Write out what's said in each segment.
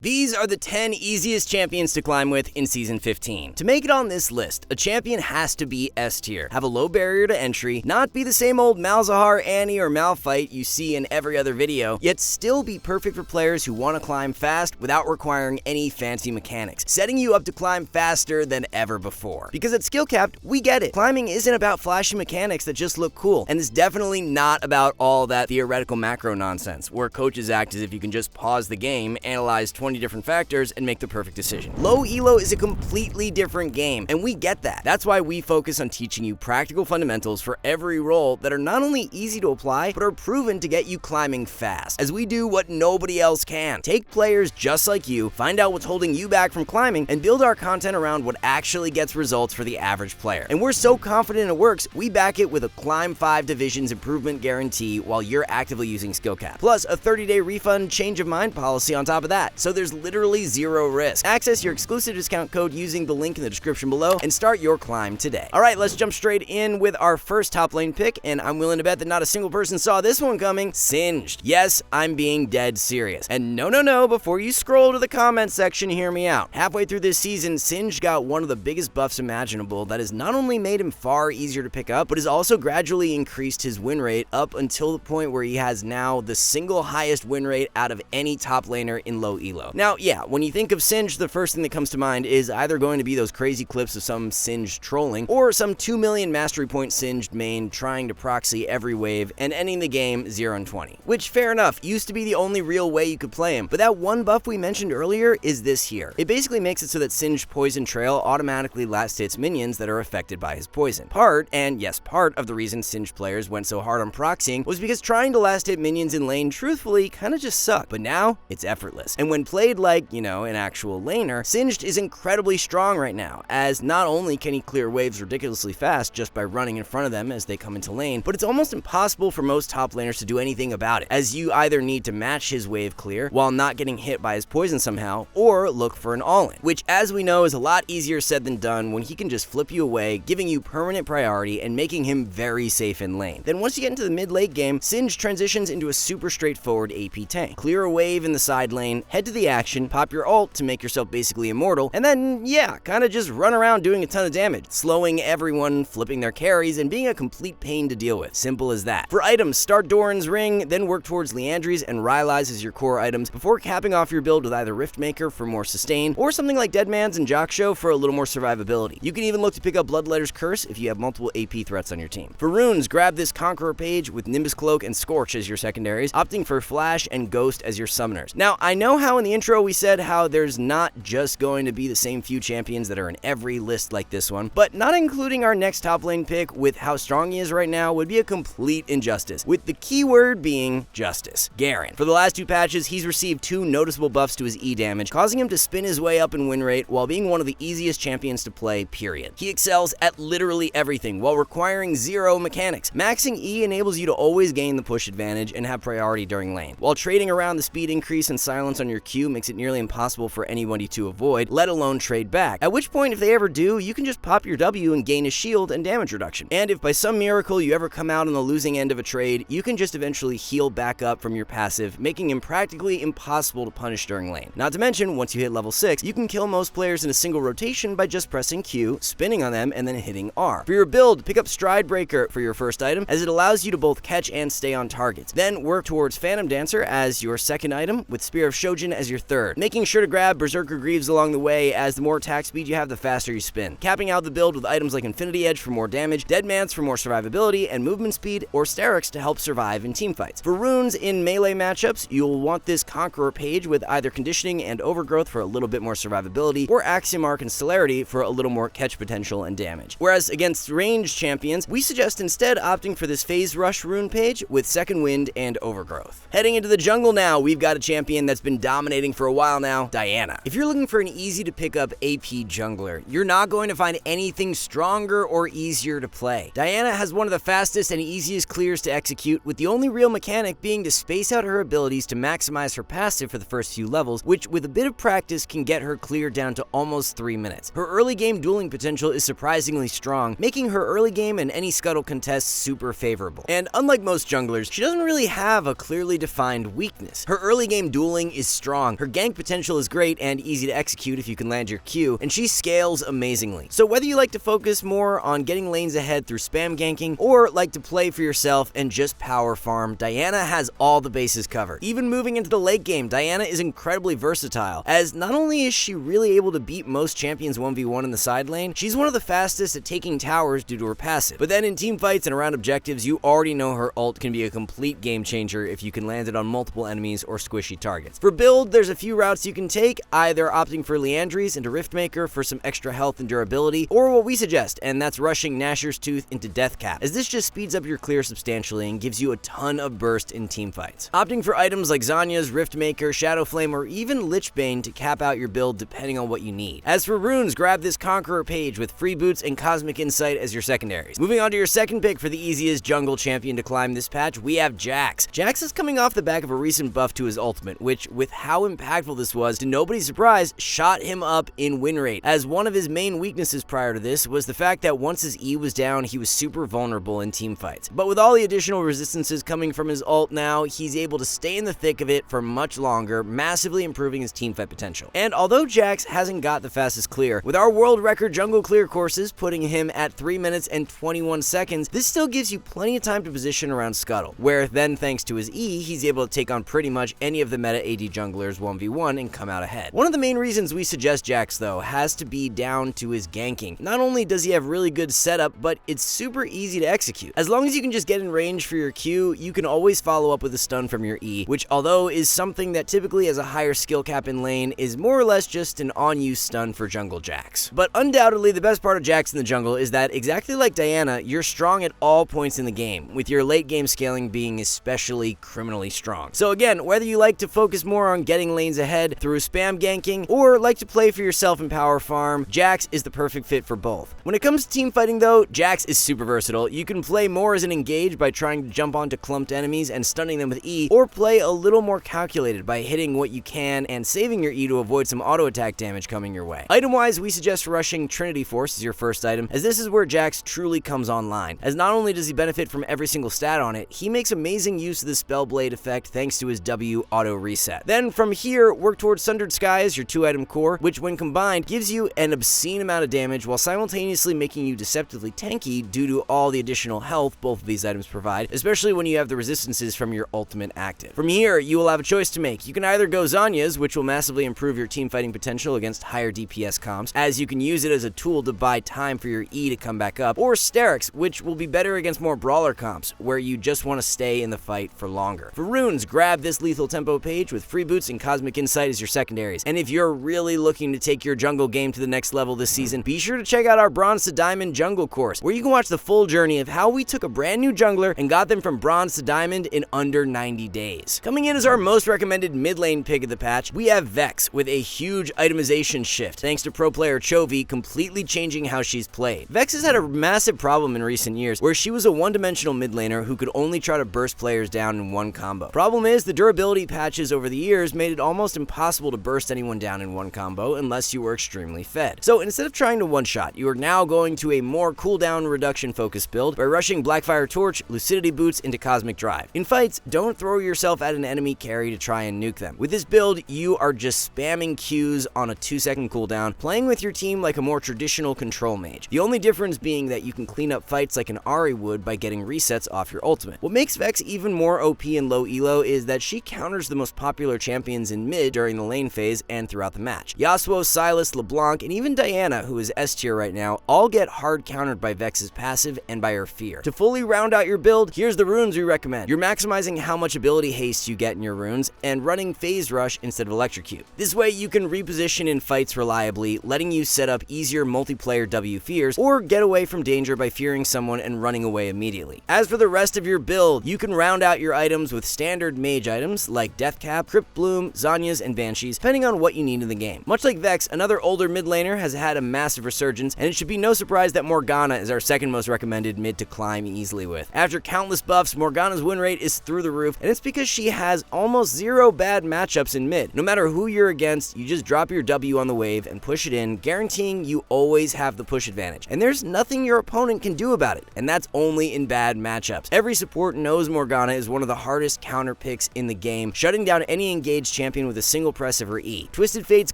These are the 10 easiest champions to climb with in Season 15. To make it on this list, a champion has to be S tier, have a low barrier to entry, not be the same old Malzahar, Annie, or Malphite you see in every other video, yet still be perfect for players who want to climb fast without requiring any fancy mechanics, setting you up to climb faster than ever before. Because at SkillCapped, we get it. Climbing isn't about flashy mechanics that just look cool, and it's definitely not about all that theoretical macro nonsense, where coaches act as if you can just pause the game, analyze 20 different factors, and make the perfect decision. Low elo is a completely different game, and we get that. That's why we focus on teaching you practical fundamentals for every role that are not only easy to apply, but are proven to get you climbing fast, as we do what nobody else can. Take players just like you, find out what's holding you back from climbing, and build our content around what actually gets results for the average player. And we're so confident it works, we back it with a Climb 5 Divisions improvement guarantee while you're actively using SkillCapped. Plus, a 30-day refund change of mind policy on top of that, so there's literally zero risk. Access your exclusive discount code using the link in the description below and start your climb today. Alright, let's jump straight in with our first top lane pick, and I'm willing to bet that not a single person saw this one coming. Singed. Yes, I'm being dead serious. And no, before you scroll to the comment section, hear me out. Halfway through this season, Singed got one of the biggest buffs imaginable that has not only made him far easier to pick up, but has also gradually increased his win rate up until the point where he has now the single highest win rate out of any top laner in low elo. Now, yeah, when you think of Singed, the first thing that comes to mind is either going to be those crazy clips of some Singed trolling, or some 2 million mastery point Singed main trying to proxy every wave and ending the game 0-20. Which, fair enough, used to be the only real way you could play him, but that one buff we mentioned earlier is this here. It basically makes it so that Singed Poison Trail automatically last hits minions that are affected by his poison. Part of the reason Singed players went so hard on proxying was because trying to last hit minions in lane truthfully kinda just sucked, but now it's effortless. And when played like, an actual laner, Singed is incredibly strong right now, as not only can he clear waves ridiculously fast just by running in front of them as they come into lane, but it's almost impossible for most top laners to do anything about it, as you either need to match his wave clear while not getting hit by his poison somehow, or look for an all-in, which as we know is a lot easier said than done when he can just flip you away, giving you permanent priority and making him very safe in lane. Then once you get into the mid-late game, Singed transitions into a super straightforward AP tank. Clear a wave in the side lane, head to the action, pop your ult to make yourself basically immortal, and then, kinda just run around doing a ton of damage, slowing everyone, flipping their carries, and being a complete pain to deal with. Simple as that. For items, start Doran's Ring, then work towards Liandry's and Rylai's as your core items, before capping off your build with either Riftmaker for more sustain, or something like Deadman's and Jockshow for a little more survivability. You can even look to pick up Bloodletter's Curse if you have multiple AP threats on your team. For runes, grab this Conqueror page with Nimbus Cloak and Scorch as your secondaries, opting for Flash and Ghost as your summoners. Now, I know how in the intro we said how there's not just going to be the same few champions that are in every list like this one, but not including our next top lane pick with how strong he is right now would be a complete injustice, with the keyword being justice. Garen. For the last 2 patches, he's received 2 noticeable buffs to his E damage, causing him to spin his way up in win rate while being one of the easiest champions to play, period. He excels at literally everything while requiring 0 mechanics. Maxing E enables you to always gain the push advantage and have priority during lane, while trading around the speed increase and silence on your Q makes it nearly impossible for anybody to avoid, let alone trade back. At which point, if they ever do, you can just pop your W and gain a shield and damage reduction. And if by some miracle you ever come out on the losing end of a trade, you can just eventually heal back up from your passive, making him practically impossible to punish during lane. Not to mention, once you hit level 6, you can kill most players in a single rotation by just pressing Q, spinning on them, and then hitting R. For your build, pick up Stride Breaker for your first item, as it allows you to both catch and stay on targets. Then work towards Phantom Dancer as your second item, with Spear of Shojin as your third, making sure to grab Berserker Greaves along the way, as the more attack speed you have, the faster you spin. Capping out the build with items like Infinity Edge for more damage, Deadman's for more survivability, and movement speed, or Sterix to help survive in teamfights. For runes in melee matchups, you'll want this Conqueror page with either Conditioning and Overgrowth for a little bit more survivability, or Axiom Arc and Celerity for a little more catch potential and damage. Whereas against ranged champions, we suggest instead opting for this Phase Rush rune page with Second Wind and Overgrowth. Heading into the jungle now, we've got a champion that's been dominating for a while now, Diana. If you're looking for an easy to pick up AP jungler, you're not going to find anything stronger or easier to play. Diana has one of the fastest and easiest clears to execute, with the only real mechanic being to space out her abilities to maximize her passive for the first few levels, which with a bit of practice can get her cleared down to almost 3 minutes. Her early game dueling potential is surprisingly strong, making her early game and any scuttle contest super favorable. And unlike most junglers, she doesn't really have a clearly defined weakness. Her early game dueling is strong strong, her gank potential is great and easy to execute if you can land your Q, and she scales amazingly. So whether you like to focus more on getting lanes ahead through spam ganking, or like to play for yourself and just power farm, Diana has all the bases covered. Even moving into the late game, Diana is incredibly versatile, as not only is she really able to beat most champions 1v1 in the side lane, she's one of the fastest at taking towers due to her passive. But then in team fights and around objectives, you already know her ult can be a complete game changer if you can land it on multiple enemies or squishy targets. For build, there's a few routes you can take, either opting for Leandries into Riftmaker for some extra health and durability, or what we suggest, and that's rushing Nashor's Tooth into Deathcap, as this just speeds up your clear substantially and gives you a ton of burst in team fights. Opting for items like Zanya's, Riftmaker, Shadow Flame, or even Lichbane to cap out your build depending on what you need. As for runes, grab this Conqueror page with Free Boots and Cosmic Insight as your secondaries. Moving on to your second pick for the easiest jungle champion to climb this patch, we have Jax. Jax is coming off the back of a recent buff to his ultimate, which, with how impactful this was, to nobody's surprise, shot him up in win rate, as one of his main weaknesses prior to this was the fact that once his E was down, he was super vulnerable in team fights. But with all the additional resistances coming from his ult now, he's able to stay in the thick of it for much longer, massively improving his team fight potential. And although Jax hasn't got the fastest clear, with our world record jungle clear courses putting him at 3 minutes and 21 seconds, this still gives you plenty of time to position around Scuttle, where then thanks to his E, he's able to take on pretty much any of the meta AD junglers 1v1 and come out ahead. One of the main reasons we suggest Jax though has to be down to his ganking. Not only does he have really good setup, but it's super easy to execute. As long as you can just get in range for your Q, you can always follow up with a stun from your E, which although is something that typically has a higher skill cap in lane, is more or less just an on-use stun for jungle Jax. But undoubtedly the best part of Jax in the jungle is that exactly like Diana, you're strong at all points in the game, with your late game scaling being especially criminally strong. So again, whether you like to focus more on getting lanes ahead through spam ganking, or like to play for yourself and power farm, Jax is the perfect fit for both. When it comes to team fighting though, Jax is super versatile. You can play more as an engage by trying to jump onto clumped enemies and stunning them with E, or play a little more calculated by hitting what you can and saving your E to avoid some auto attack damage coming your way. Item wise, we suggest rushing Trinity Force as your first item, as this is where Jax truly comes online, as not only does he benefit from every single stat on it, he makes amazing use of the Spellblade effect thanks to his W auto reset. Then from here, work towards Sundered Sky as your 2-item core, which when combined gives you an obscene amount of damage while simultaneously making you deceptively tanky due to all the additional health both of these items provide, especially when you have the resistances from your ultimate active. From here, you will have a choice to make. You can either go Zanya's, which will massively improve your team fighting potential against higher DPS comps, as you can use it as a tool to buy time for your E to come back up, or Sterix, which will be better against more brawler comps, where you just want to stay in the fight for longer. For runes, grab this lethal tempo page with Free Boots and Cosmic Insight as your secondaries. And if you're really looking to take your jungle game to the next level this season, be sure to check out our Bronze to Diamond jungle course, where you can watch the full journey of how we took a brand new jungler and got them from Bronze to Diamond in under 90 days. Coming in as our most recommended mid lane pick of the patch, we have Vex with a huge itemization shift, thanks to pro player Chovy completely changing how she's played. Vex has had a massive problem in recent years, where she was a one-dimensional mid laner who could only try to burst players down in one combo. Problem is, the durability patches over the years made it almost impossible to burst anyone down in one combo unless you were extremely fed. So instead of trying to one-shot, you are now going to a more cooldown reduction focused build by rushing Blackfire Torch, Lucidity Boots into Cosmic Drive. In fights, don't throw yourself at an enemy carry to try and nuke them. With this build, you are just spamming Qs on a 2-second cooldown, playing with your team like a more traditional control mage. The only difference being that you can clean up fights like an Ahri would by getting resets off your ultimate. What makes Vex even more OP in low elo is that she counters the most popular champions in mid during the lane phase and throughout the match. Yasuo, Sylas, LeBlanc, and even Diana, who is S tier right now, all get hard countered by Vex's passive and by her fear. To fully round out your build, here's the runes we recommend. You're maximizing how much ability haste you get in your runes and running Phase Rush instead of Electrocute. This way you can reposition in fights reliably, letting you set up easier multiplayer W fears, or get away from danger by fearing someone and running away immediately. As for the rest of your build, you can round out your items with standard mage items like Deathcap, Crypt Bloom, Zanya's, and Banshees, depending on what you need in the game. Much like Vex, another older mid laner has had a massive resurgence, and it should be no surprise that Morgana is our second most recommended mid to climb easily with. After countless buffs, Morgana's win rate is through the roof, and it's because she has almost zero bad matchups in mid. No matter who you're against, you just drop your W on the wave and push it in, guaranteeing you always have the push advantage. And there's nothing your opponent can do about it, and that's only in bad matchups. Every support knows Morgana is one of the hardest counter picks in the game, shutting down any engaged champion with a single press of her E. Twisted Fate's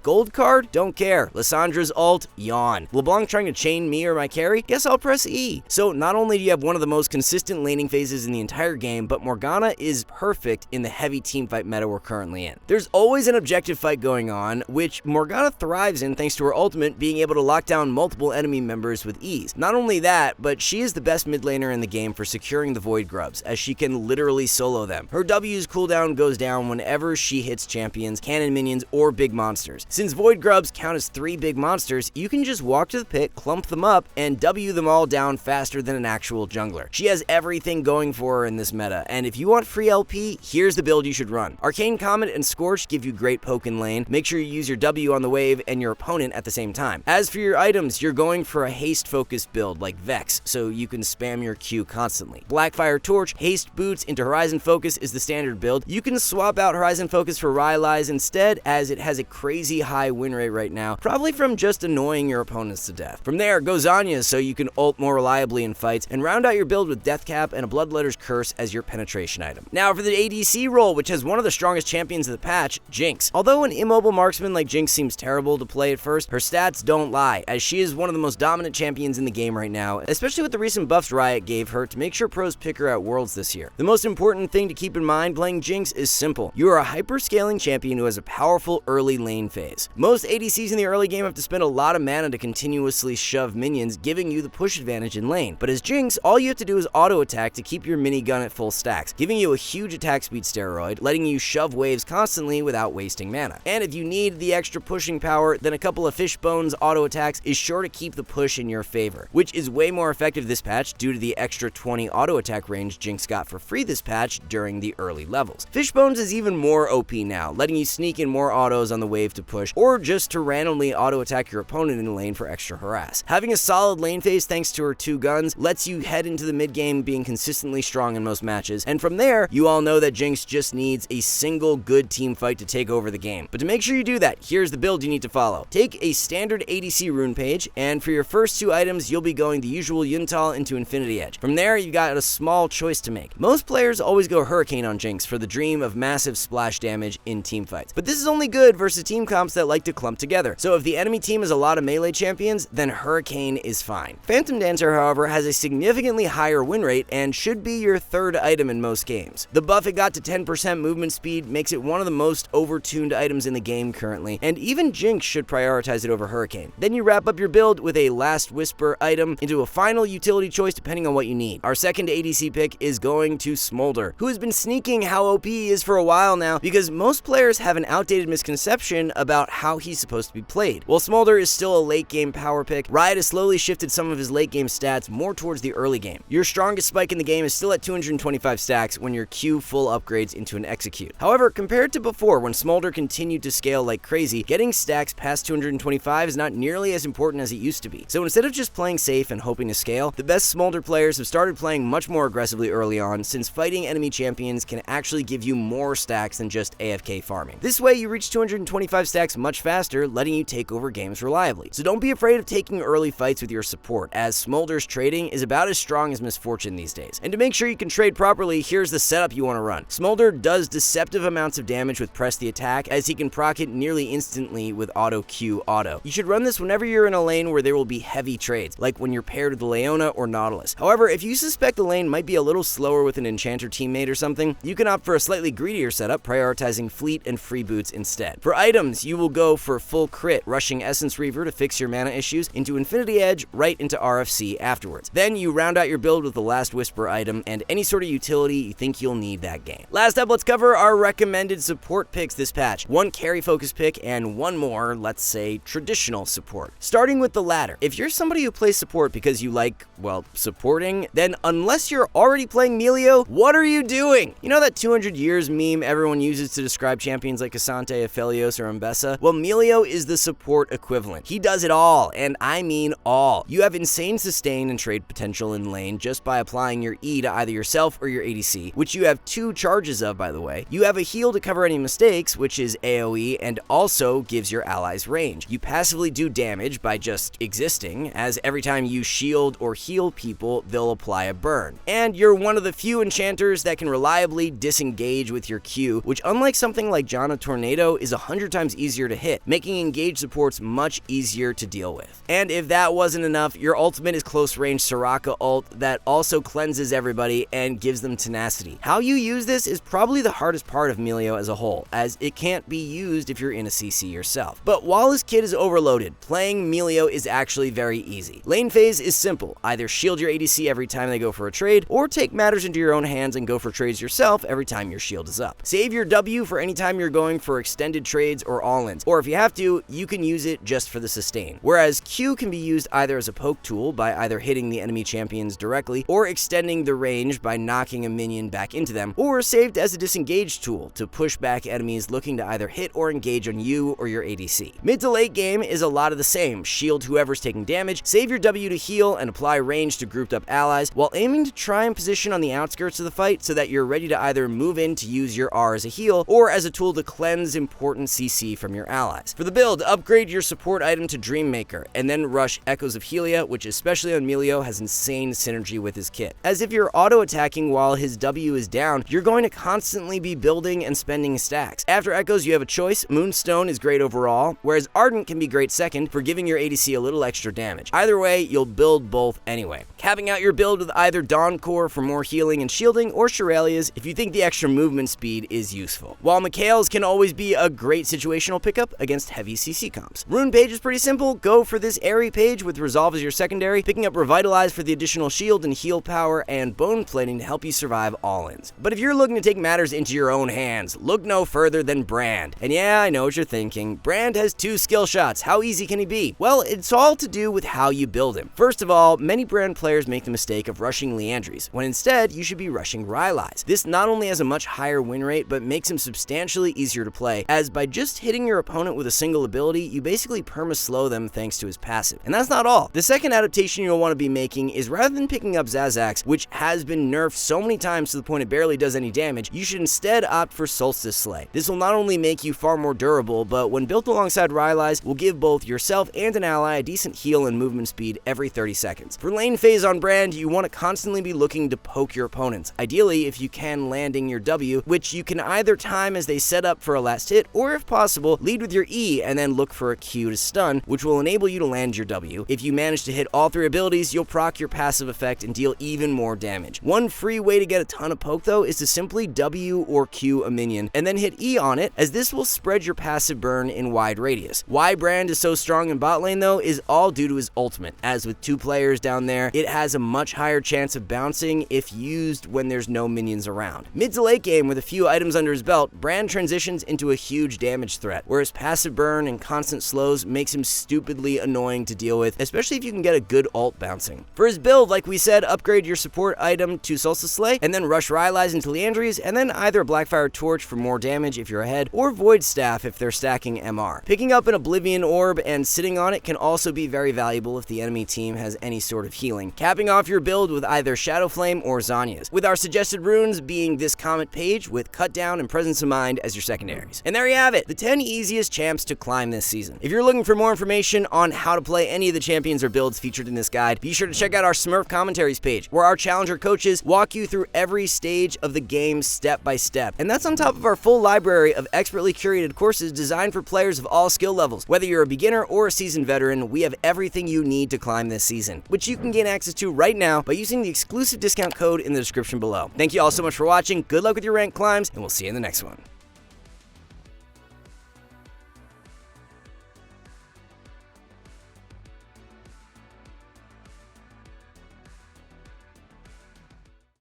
gold card? Don't care. Lissandra's ult? Yawn. LeBlanc trying to chain me or my carry? Guess I'll press E. So not only do you have one of the most consistent laning phases in the entire game, but Morgana is perfect in the heavy teamfight meta we're currently in. There's always an objective fight going on, which Morgana thrives in thanks to her ultimate being able to lock down multiple enemy members with ease. Not only that, but she is the best mid laner in the game for securing the Void Grubs, as she can literally solo them. Her W's cooldown goes down whenever she hits champions, cannon minions, or big monsters. Since Void Grubs count as 3 big monsters, you can just walk to the pit, clump them up, and W them all down faster than an actual jungler. She has everything going for her in this meta, and if you want free LP, here's the build you should run. Arcane Comet and Scorch give you great poke in lane. Make sure you use your W on the wave and your opponent at the same time. As for your items, you're going for a haste focused build like Vex, so you can spam your Q constantly. Blackfire Torch, haste boots into Horizon Focus is the standard build. You can swap out Horizon Focus for Rylai's instead, as it has a crazy high win rate right now, probably from just annoying your opponents to death. From there, go Zanya so you can ult more reliably in fights, and round out your build with Deathcap and a Bloodletter's Curse as your penetration item. Now for the ADC role, which has one of the strongest champions of the patch, Jinx. Although an immobile marksman like Jinx seems terrible to play at first, her stats don't lie, as she is one of the most dominant champions in the game right now, especially with the recent buffs Riot gave her to make sure pros pick her at Worlds this year. The most important thing to keep in mind playing Jinx is simple. You are a hyper-scaling champion who has a powerful early lane phase. Most ADCs in the early game have to spend a lot of mana to continuously shove minions, giving you the push advantage in lane. But as Jinx, all you have to do is auto-attack to keep your minigun at full stacks, giving you a huge attack speed steroid, letting you shove waves constantly without wasting mana. And if you need the extra pushing power, then a couple of Fishbones auto-attacks is sure to keep the push in your favor, which is way more effective this patch due to the extra 20 auto-attack range Jinx got for free this patch during the early levels. Fishbones is even more OP now, letting you sneak in more autos on the wave to push, or just to randomly auto-attack your opponent in lane for extra harass. Having a solid lane phase thanks to her 2 guns lets you head into the mid game being consistently strong in most matches, and from there, you all know that Jinx just needs a single good team fight to take over the game. But to make sure you do that, here's the build you need to follow. Take a standard ADC rune page, and for your first 2 items, you'll be going the usual Yuntal into Infinity Edge. From there, you got a small choice to make. Most players always go Hurricane on Jinx for the dream of massive splash damage in teamfights, but this is only good versus team comps that like to clump together. So if the enemy team has a lot of melee champions, then Hurricane is fine. Phantom Dancer, however, has a significantly higher win rate and should be your 3rd item in most games. The buff it got to 10% movement speed makes it one of the most overtuned items in the game currently, and even Jinx should prioritize it over Hurricane. Then you wrap up your build with a Last Whisper item into a final utility choice depending on what you need. Our second ADC pick is going to Smolder, who has been sneaking how OP he is for a while now because most players have an outdated misconception about how he's supposed to be played. While Smolder is still a late game power pick, Riot has slowly shifted some of his late game stats more towards the early game. Your strongest spike in the game is still at 225 stacks when your Q full upgrades into an Execute. However, compared to before when Smolder continued to scale like crazy, getting stacks past 225 is not nearly as important as it used to be. So instead of just playing safe and hoping to scale, the best Smolder players have started playing much more aggressively early on, since fighting enemy champions can actually give you more stacks than just AFK farming. This way you reach 225 stacks much faster, letting you take over games reliably. So don't be afraid of taking early fights with your support, as Smolder's trading is about as strong as Misfortune these days. And to make sure you can trade properly, here's the setup you want to run. Smolder does deceptive amounts of damage with Press the Attack, as he can proc it nearly instantly with Auto Q Auto. You should run this whenever you're in a lane where there will be heavy trades, like when you're paired with Leona or Nautilus. However, if you suspect the lane might be a little slower with an Enchanter teammate or something, you can opt for a slightly greedier setup, prioritizing Fleet and Free Boots instead. For items, you will go for full crit, rushing Essence Reaver to fix your mana issues, into Infinity Edge, right into RFC afterwards. Then you round out your build with the Last Whisper item and any sort of utility you think you'll need that game. Last up, let's cover our recommended support picks this patch. 1 carry focus pick and 1 more, let's say, traditional support. Starting with the latter. If you're somebody who plays support because you like, well, supporting, then unless you're already playing Melio, what are you doing? You know that 200 years meme everyone uses to describe champions like Cassante, Aphelios, or Mbessa? Well, Melio is the support equivalent. He does it all, and I mean all. You have insane sustain and trade potential in lane just by applying your E to either yourself or your ADC, which you have 2 charges of, by the way. You have a heal to cover any mistakes, which is AoE, and also gives your allies range. You passively do damage by just existing, as every time you shield or heal people, they'll apply a burn. And you're one of the few enchanters that can reliably disengage with your Q, which unlike some something like Jana Tornado is 100 times easier to hit, making engaged supports much easier to deal with. And if that wasn't enough, your ultimate is close range Soraka ult that also cleanses everybody and gives them tenacity. How you use this is probably the hardest part of Melio as a whole, as it can't be used if you're in a CC yourself. But while this kit is overloaded, playing Melio is actually very easy. Lane phase is simple, either shield your ADC every time they go for a trade, or take matters into your own hands and go for trades yourself every time your shield is up. Save your W for any time you're going for extended trades or all-ins, or if you have to, you can use it just for the sustain. Whereas Q can be used either as a poke tool by either hitting the enemy champions directly, or extending the range by knocking a minion back into them, or saved as a disengage tool to push back enemies looking to either hit or engage on you or your ADC. Mid to late game is a lot of the same. Shield whoever's taking damage, save your W to heal, and apply range to grouped up allies, while aiming to try and position on the outskirts of the fight so that you're ready to either move in to use your R as a heal, or as a tool to cleanse important CC from your allies. For the build, upgrade your support item to Dreammaker, and then rush Echoes of Helia, which especially on Melio has insane synergy with his kit. As if you're auto-attacking while his W is down, you're going to constantly be building and spending stacks. After Echoes, you have a choice. Moonstone is great overall, whereas Ardent can be great second for giving your ADC a little extra damage. Either way, you'll build both anyway. Capping out your build with either Dawn Core for more healing and shielding, or Shirelias if you think the extra movement speed is useful. While Mikhail's can always be a great situational pickup against heavy CC comps. Rune page is pretty simple. Go for this Airy page with Resolve as your secondary, picking up Revitalize for the additional shield and heal power, and Bone Plating to help you survive all-ins. But if you're looking to take matters into your own hands, look no further than Brand. And yeah, I know what you're thinking. Brand has 2 skill shots. How easy can he be? Well, it's all to do with how you build him. First of all, many Brand players make the mistake of rushing Liandry's, when instead you should be rushing Rylai's. This not only has a much higher win rate, but makes him substantially easier to play, as by just hitting your opponent with a single ability, you basically perma-slow them thanks to his passive. And that's not all. The second adaptation you'll want to be making is rather than picking up Zazax, which has been nerfed so many times to the point it barely does any damage, you should instead opt for Solstice Slay. This will not only make you far more durable, but when built alongside Rylai's, will give both yourself and an ally a decent heal and movement speed every 30 seconds. For lane phase on Brand, you want to constantly be looking to poke your opponents. Ideally, if you can, landing your W, which you can either time as they set up for a last hit, or if possible, lead with your E and then look for a Q to stun, which will enable you to land your W. If you manage to hit all 3 abilities, you'll proc your passive effect and deal even more damage. One free way to get a ton of poke though is to simply W or Q a minion, and then hit E on it, as this will spread your passive burn in wide radius. Why Brand is so strong in bot lane though is all due to his ultimate, as with 2 players down there, it has a much higher chance of bouncing if used when there's no minions around. Mid to late game, with a few items under his belt, Brand transitions into a huge damage threat, where his passive burn and constant slows makes him stupidly annoying to deal with, especially if you can get a good ult bouncing. For his build, like we said, upgrade your support item to Solstice Slay, and then rush Rylai's into Liandry's, and then either Blackfire Torch for more damage if you're ahead, or Void Staff if they're stacking MR. Picking up an Oblivion Orb and sitting on it can also be very valuable if the enemy team has any sort of healing. Capping off your build with either Shadow Flame or Zhonya's, with our suggested runes being this Comet page with Cut Down and Presence of Mind as your secondaries. And there you have it, the 10 easiest champs to climb this season. If you're looking for more information on how to play any of the champions or builds featured in this guide, be sure to check out our Smurf commentaries page, where our challenger coaches walk you through every stage of the game step by step. And that's on top of our full library of expertly curated courses designed for players of all skill levels. Whether you're a beginner or a seasoned veteran, we have everything you need to climb this season, which you can gain access to right now by using the exclusive discount code in the description below. Thank you all so much for watching, good luck with your rank climbs, and we'll see you in the next one.